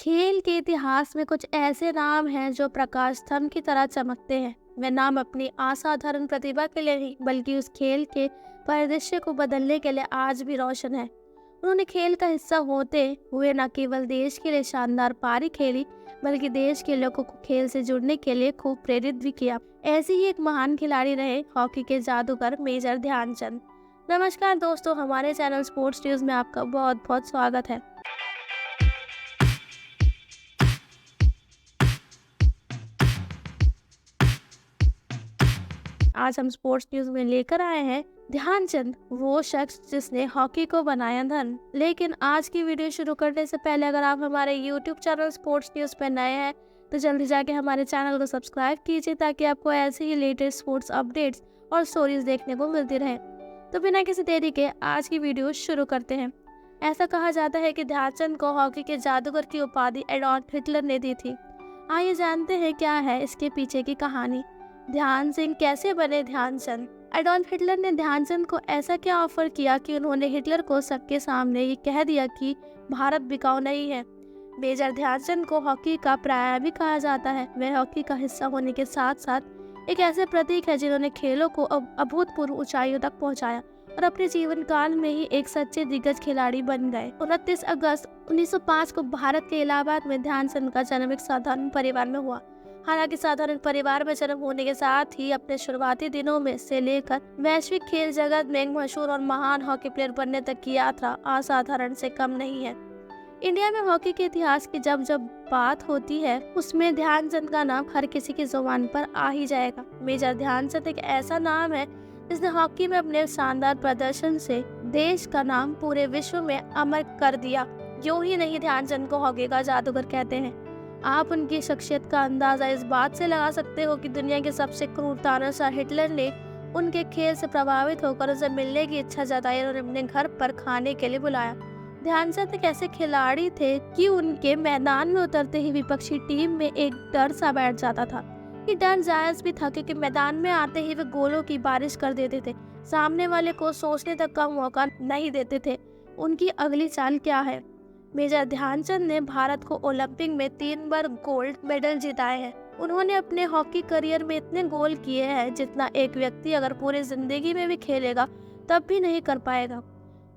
खेल के इतिहास में कुछ ऐसे नाम हैं जो प्रकाश स्तंभ की तरह चमकते हैं। वे नाम अपनी असाधारण प्रतिभा के लिए नहीं बल्कि उस खेल के परिदृश्य को बदलने के लिए आज भी रोशन है। उन्होंने खेल का हिस्सा होते हुए न केवल देश के लिए शानदार पारी खेली बल्कि देश के लोगों को खेल से जुड़ने के लिए खूब प्रेरित भी किया। ऐसे ही एक महान खिलाड़ी रहे हॉकी के जादूगर मेजर ध्यानचंद। नमस्कार दोस्तों, हमारे चैनल स्पोर्ट्स न्यूज में आपका बहुत बहुत स्वागत है। आज हम स्पोर्ट्स न्यूज में लेकर आए हैं ध्यानचंद, वो शख्स जिसने हॉकी को बनाया धन। लेकिन आज की वीडियो शुरू करने से पहले अगर आप हमारे यूट्यूब चैनल स्पोर्ट्स न्यूज पर नए हैं तो जल्दी जाके हमारे चैनल को सब्सक्राइब कीजिए ताकि आपको ऐसे ही लेटेस्ट स्पोर्ट्स अपडेट्स और स्टोरीज देखने को मिलती रहे। तो बिना किसी देरी के आज की वीडियो शुरू करते हैं। ऐसा कहा जाता है कि ध्यानचंद को हॉकी के जादूगर की उपाधि एडॉल्फ हिटलर ने दी थी। आइए जानते हैं क्या है इसके पीछे की कहानी। ध्यान सिंह कैसे बने ध्यानचंद? एडॉल्फ हिटलर ने ध्यानचंद को ऐसा क्या ऑफर किया कि उन्होंने हिटलर को सबके सामने ये कह दिया कि भारत बिकाऊ नहीं है। मेजर ध्यानचंद को हॉकी का प्राया भी कहा जाता है। वह हॉकी का हिस्सा होने के साथ साथ एक ऐसे प्रतीक है जिन्होंने खेलों को अभूतपूर्व ऊंचाइयों तक पहुंचाया और अपने जीवन काल में ही एक सच्चे दिग्गज खिलाड़ी बन गए। 29 अगस्त 1905 को भारत के इलाहाबाद में ध्यानचंद का जन्म एक साधारण परिवार में हुआ। हालांकि साधारण परिवार में जन्म होने के साथ ही अपने शुरुआती दिनों में से लेकर वैश्विक खेल जगत में एक मशहूर और महान हॉकी प्लेयर बनने तक की यात्रा असाधारण से कम नहीं है। इंडिया में हॉकी के इतिहास की जब जब बात होती है उसमें ध्यानचंद का नाम हर किसी की जुबान पर आ ही जाएगा। मेजर ध्यानचंद एक ऐसा नाम है जिसने हॉकी में अपने शानदार प्रदर्शन से देश का नाम पूरे विश्व में अमर कर दिया। यूं ही नहीं, ध्यानचंद को हॉकी का जादूगर कहते हैं। आप उनकी शख्सियत का अंदाजा इस बात से लगा सकते हो कि दुनिया के सबसे क्रूर तानाशाह हिटलर ने उनके खेल से प्रभावित होकर उसे मिलने की इच्छा जताई और अपने घर पर खाने के लिए बुलाया। ध्यानचंद एक ऐसे खिलाड़ी थे कि उनके मैदान में उतरते ही विपक्षी टीम में एक डर सा बैठ जाता था। ये डर जायज भी था क्योंकि मैदान में आते ही वे गोलों की बारिश कर देते थे। सामने वाले को सोचने तक का मौका नहीं देते थे उनकी अगली चाल क्या है। मेजर ध्यानचंद ने भारत को ओलंपिक में 3 बार गोल्ड मेडल जिताए हैं। उन्होंने अपने हॉकी करियर में इतने गोल किए हैं जितना एक व्यक्ति अगर पूरी जिंदगी में भी खेलेगा तब भी नहीं कर पाएगा।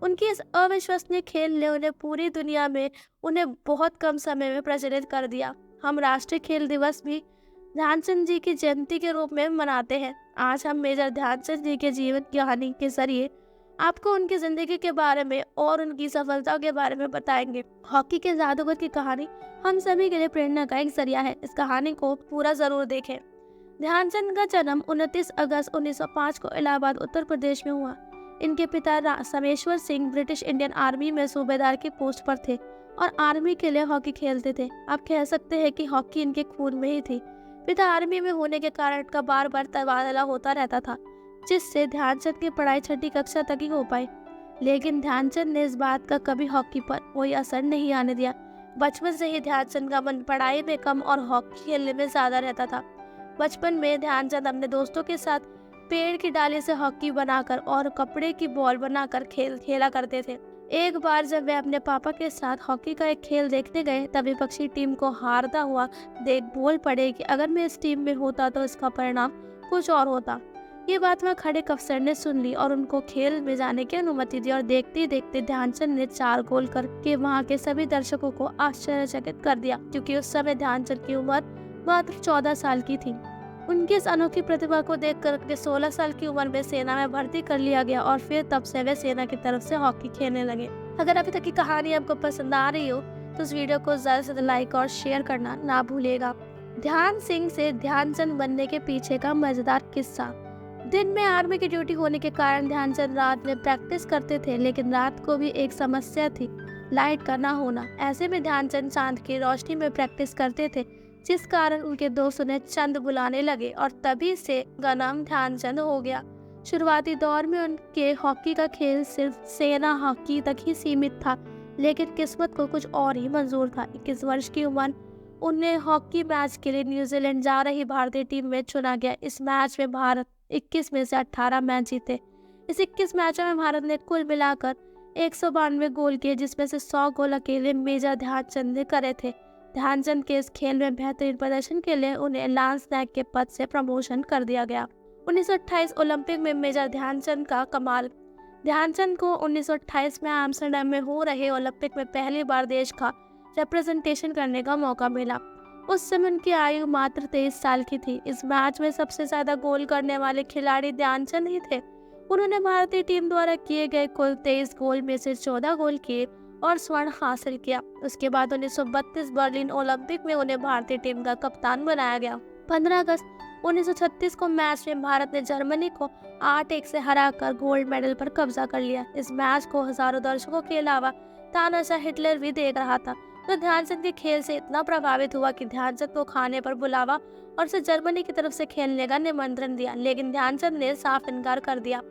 उनकी इस अविश्वसनीय खेल ने उन्हें पूरी दुनिया में उन्हें बहुत कम समय में प्रचलित कर दिया। हम राष्ट्रीय खेल दिवस भी ध्यानचंद जी की जयंती के रूप में मनाते हैं। आज हम मेजर ध्यानचंद जी के जीवन कहानी के जरिए आपको उनकी जिंदगी के बारे में और उनकी सफलता के बारे में बताएंगे। हॉकी के जादूगर की कहानी हम सभी के लिए प्रेरणा का एक जरिया है। इस कहानी को पूरा जरूर देखें। ध्यानचंद का जन्म 29 अगस्त 1905 को इलाहाबाद उत्तर प्रदेश में हुआ। इनके पिता Sameshwar Singh British Indian army में सूबेदार की पोस्ट पर थे और आर्मी के लिए हॉकी खेलते थे। आप कह सकते हैं कि हॉकी इनके खून में ही थी। पिता आर्मी में होने के कारण इनका बार बार तबादला होता रहता था जिससे ध्यानचंद की पढ़ाई 6ठी कक्षा तक ही हो पाई। लेकिन ध्यानचंद ने इस बात का कभी हॉकी पर कोई असर नहीं आने दिया। बचपन से ही ध्यानचंद का मन पढ़ाई में कम और हॉकी खेलने में ज्यादा रहता था। बचपन में ध्यानचंद अपने दोस्तों के साथ पेड़ की डाली से हॉकी बनाकर और कपड़े की बॉल बनाकर खेला करते थे। एक बार जब वे अपने पापा के साथ हॉकी का एक खेल देखने गए तब विपक्षी टीम को हारता हुआ देख बोल पड़े कि अगर मैं इस टीम में होता तो इसका परिणाम कुछ और होता। ये बात वहाँ खड़े अफसर ने सुन ली और उनको खेल में जाने की अनुमति दी और देखते ही देखते ध्यानचंद ने 4 गोल करके वहाँ के सभी दर्शकों को आश्चर्यचकित कर दिया क्योंकि उस समय ध्यानचंद की उम्र मात्र 14 साल की थी। उनकी इस अनोखी प्रतिभा को देखकर 16 साल की उम्र में सेना में भर्ती कर लिया गया और फिर तब से वे सेना की तरफ से हॉकी खेलने लगे। अगर अभी तक की कहानी आपको पसंद आ रही हो तो इस वीडियो को ज्यादा से ज्यादा लाइक और शेयर करना ना भूलिएगा। ध्यान सिंह से ध्यानचंद बनने के पीछे का मजेदार किस्सा। दिन में आर्मी की ड्यूटी होने के कारण ध्यानचंद रात में प्रैक्टिस करते थे, लेकिन रात को भी एक समस्या थी, लाइट का ना होना। ऐसे में ध्यानचंद चांद की रोशनी में प्रैक्टिस करते थे जिस कारण उनके दोस्त उन्हें चंद बुलाने लगे और तभी से उनका नाम ध्यानचंद हो गया। शुरुआती दौर में उनके हॉकी का खेल सिर्फ सेना हॉकी तक ही सीमित था, लेकिन किस्मत को कुछ और ही मंजूर था। 21 वर्ष की उम्र उन्हें हॉकी मैच के लिए न्यूजीलैंड जा रही भारतीय टीम में चुना गया। इस मैच में भारत 21 में से 18 मैच जीते। इस 21 मैचों में भारत ने कुल मिलाकर 192 गोल किए जिसमें से 100 गोल अकेले मेजर ध्यानचंद ने करे थे। ध्यानचंद के इस खेल में बेहतरीन प्रदर्शन के लिए उन्हें लांस नायक के पद से प्रमोशन कर दिया गया। 1928 ओलंपिक में मेजर ध्यानचंद का कमाल। ध्यानचंद को 1928 में एम्स्टर्डम में हो रहे ओलंपिक में पहली बार देश का रिप्रेजेंटेशन करने का मौका मिला। उस समय उनकी आयु मात्र 23 साल की थी। इस मैच में सबसे ज्यादा गोल करने वाले खिलाड़ी ध्यानचंद ही थे। उन्होंने भारतीय टीम द्वारा किए गए कुल 23 गोल में से 14 गोल किए और स्वर्ण हासिल किया। उसके बाद 1932 बर्लिन ओलंपिक में उन्हें भारतीय टीम का कप्तान बनाया गया। 15 अगस्त 1936 को मैच में भारत ने जर्मनी को 8-1 से हराकर गोल्ड मेडल पर कब्जा कर लिया। इस मैच को हजारों दर्शकों के अलावा तानाशाह हिटलर भी देख रहा था, तो ध्यानचंद के खेल से इतना प्रभावित हुआ कि ध्यानचंद को खाने पर बुलावा और उसे जर्मनी की तरफ से खेलने का निमंत्रण दिया, लेकिन ध्यानचंद ने साफ इनकार कर दिया।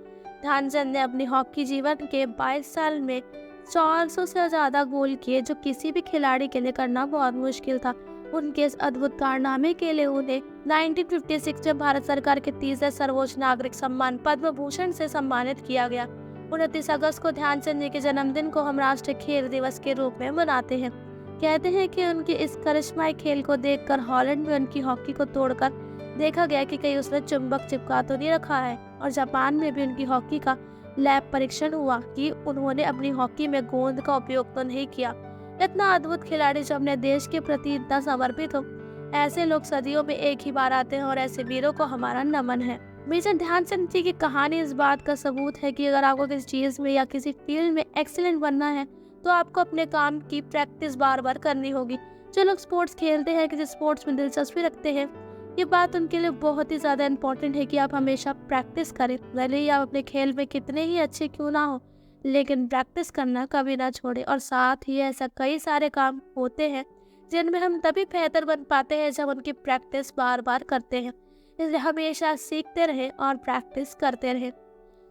ध्यानचंद ने अपनी हॉकी जीवन के 22 साल में 400 से ज्यादा गोल किए, जो किसी भी खिलाड़ी के लिए करना बहुत मुश्किल था। उनके इस अद्भुत कारनामे के लिए उन्हें 1956 में भारत सरकार के तीसरे सर्वोच्च नागरिक सम्मान पद्म भूषण से सम्मानित किया गया। 29 अगस्त को ध्यानचंद जी के जन्मदिन को हम राष्ट्रीय खेल दिवस के रूप में मनाते हैं। कहते हैं कि उनके इस करिश्माई खेल को देखकर हॉलैंड में उनकी हॉकी को तोड़कर देखा गया कि कहीं उसने चुंबक चिपका तो नहीं रखा है, और जापान में भी उनकी हॉकी का लैब परीक्षण हुआ कि उन्होंने अपनी हॉकी में गेंद का उपयोग तो नहीं किया। इतना अद्भुत खिलाड़ी जो अपने देश के प्रति इतना समर्पित हो, ऐसे लोग सदियों में एक ही बार आते हैं और ऐसे वीरों को हमारा नमन है। मेजर ध्यानचंद जी की कहानी इस बात का सबूत है कि अगर आपको किसी चीज में या किसी फील्ड में एक्सीलेंट बनना है तो आपको अपने काम की प्रैक्टिस बार बार करनी होगी। जो लोग स्पोर्ट्स खेलते हैं, किसी स्पोर्ट्स में दिलचस्पी रखते हैं, ये बात उनके लिए बहुत ही ज़्यादा इम्पोर्टेंट है कि आप हमेशा प्रैक्टिस करें। भले ही आप अपने खेल में कितने ही अच्छे क्यों ना हो, लेकिन प्रैक्टिस करना कभी ना छोड़े। और साथ ही ऐसा कई सारे काम होते हैं जिनमें हम तभी बेहतर बन पाते हैं जब उनकी प्रैक्टिस बार बार करते हैं। इसलिए हमेशा सीखते रहें और प्रैक्टिस करते रहें।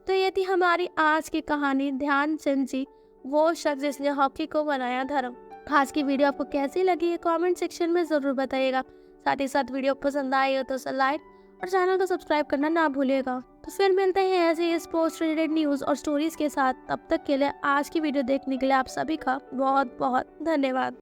तो ये थी हमारी आज की कहानी, ध्यानचंद जी, वो शख्स जिसने हॉकी को बनाया धर्म। आज की वीडियो आपको कैसी लगी है कमेंट सेक्शन में ज़रूर बताइएगा। साथ ही साथ वीडियो पसंद आई हो तो उसे लाइक और चैनल को सब्सक्राइब करना ना भूलिएगा। तो फिर मिलते हैं ऐसे ही स्पोर्ट्स रिलेटेड न्यूज़ और स्टोरीज के साथ। तब तक के लिए आज की वीडियो देखने के लिए आप सभी का बहुत बहुत धन्यवाद।